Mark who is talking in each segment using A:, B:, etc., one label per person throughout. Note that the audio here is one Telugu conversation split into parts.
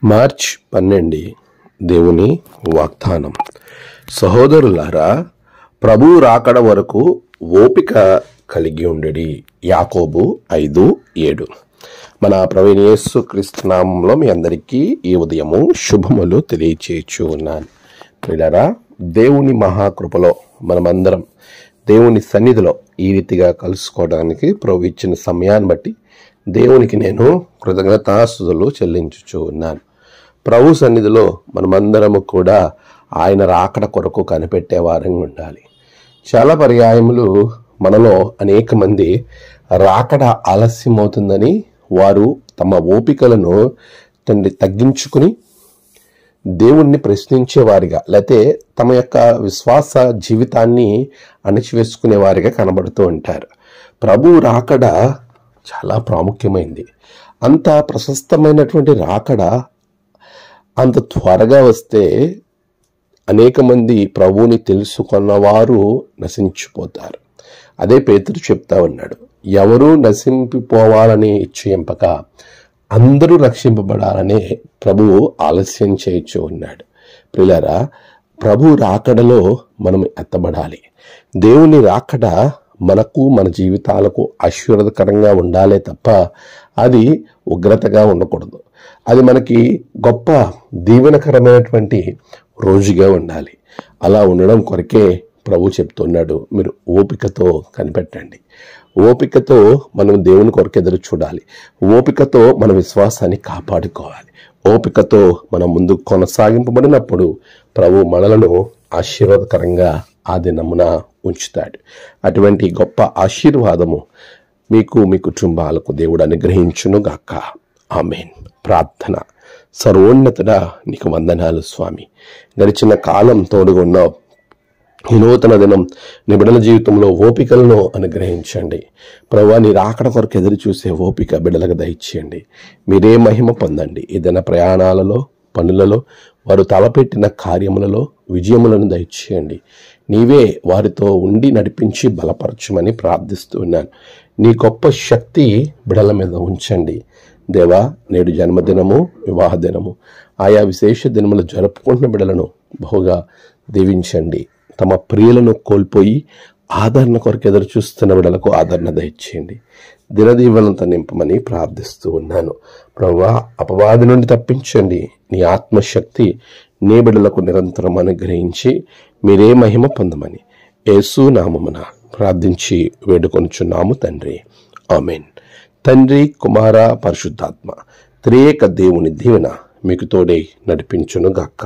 A: మార్చ్ 12 దేవుని వాగ్దానం. సహోదరులారా, ప్రభువు రాకడ వరకు ఓపిక కలిగి ఉండడి. యాకోబు 5:7. మన ప్రభువైన యేసుక్రీస్తు నామములో మీ అందరికీ ఈ ఉదయము శుభములు తెలియచేయచ్చు ఉన్నాను. ప్రియులారా, దేవుని మహాకృపలో మనమందరం దేవుని సన్నిధిలో ఈ రీతిగా కలుసుకోవడానికి ప్రభు ఇచ్చిన సమయాన్ని బట్టి దేవునికి నేను కృతజ్ఞతాస్తుతులు చెల్లించుచూ ఉన్నాను. ప్రభు సన్నిధిలో మనమందరము కూడా ఆయన రాకడ కొరకు కనిపెట్టే వారంగా ఉండాలి. చాలా పర్యాయములు మనలో అనేక మంది రాకడ ఆలస్యమవుతుందని వారు తమ ఓపికలను తగ్గించుకుని దేవుణ్ణి ప్రశ్నించేవారిగా, లేకపోతే తమ యొక్క విశ్వాస జీవితాన్ని అణిచివేసుకునే వారిగా కనబడుతూ ఉంటారు. ప్రభు రాకడ చాలా ప్రాముఖ్యమైంది. అంత ప్రశస్తమైనటువంటి రాకడ అంత త్వరగా వస్తే అనేక మంది ప్రభువుని తెలుసుకున్నవారు నశించిపోతారు. అదే పేతురు చెప్తా ఉన్నాడు, ఎవరూ నశింపిపోవాలని ఇచ్చేంపక అందరూ రక్షింపబడాలనే ప్రభువు ఆలస్యం చేయొచ్చు ఉన్నాడు. ప్రియులారా, ప్రభు రాకడలో మనం ఎత్తబడాలి. దేవుని రాకడ మనకు మన జీవితాలకు ఆశీర్వాదకరంగా ఉండాలే తప్ప అది ఉగ్రతగా ఉండకూడదు. అది మనకి గొప్ప దీవెనకరమైనటువంటి రోజుగా ఉండాలి. అలా ఉండడం కొరకే ప్రభు చెప్తున్నాడు, మీరు ఓపికతో కనిపెట్టండి. ఓపికతో మనం దేవుని కొరకు ఎదురు చూడాలి. ఓపికతో మన విశ్వాసాన్ని కాపాడుకోవాలి. ఓపికతో మనం ముందుకు కొనసాగింపబడినప్పుడు ప్రభు మనలను ఆశీర్వాదకరంగా ఆ దినమున ఉంచుతాడు. అటువంటి గొప్ప ఆశీర్వాదము మీకు, మీ కుటుంబాలకు దేవుడు అనుగ్రహించును గాక. ఆమేన్. ప్రార్థన. సర్వోన్నతుడా, నీకు వందనాలు స్వామి. గడిచిన కాలం తోడుగున్నావు. ఈ నూతన దినం నీ బిడ్డల జీవితంలో ఓపికలను అనుగ్రహించండి. ప్రభువా, నీ రాకడ కొరకు ఎదురు చూసే ఓపిక బిడ్డలకు దయచేయండి. మీరే మహిమ పొందండి. ఏదైనా ప్రయాణాలలో, పనులలో, వారు తలపెట్టిన కార్యములలో విజయములను దయచేయండి. నీవే వారితో ఉండి నడిపించి బలపరచమని ప్రార్థిస్తూ ఉన్నాను. నీ గొప్ప శక్తి బిడల మీద ఉంచండి. దేవా, నేడు జన్మదినము, వివాహ దినము, ఆయా విశేష దినములు జరుపుకుంటున్న బిడలను బహుగా దీవించండి. తమ ప్రియులను కోల్పోయి ఆదరణ కొరకు ఎదురు చూస్తున్న బిడలకు ఆదరణ దయచేయండి. దినదీవెనతో నింపమని ప్రార్థిస్తూ ఉన్నాను. ప్రభువా, అపవాది నుండి తప్పించండి. నీ ఆత్మశక్తి నీ బిడ్డలకు నిరంతరం అనుగ్రహించి మీరే మహిమ పొందమని యేసు నామమున ప్రార్థించి వేడుకొనుచున్నాము తండ్రి. ఆమేన్. తండ్రి, కుమార, పరిశుద్ధాత్మ త్రియేక దేవుని దీవెన మీకు తోడై నడిపించును గాక.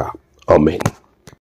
A: ఆమేన్.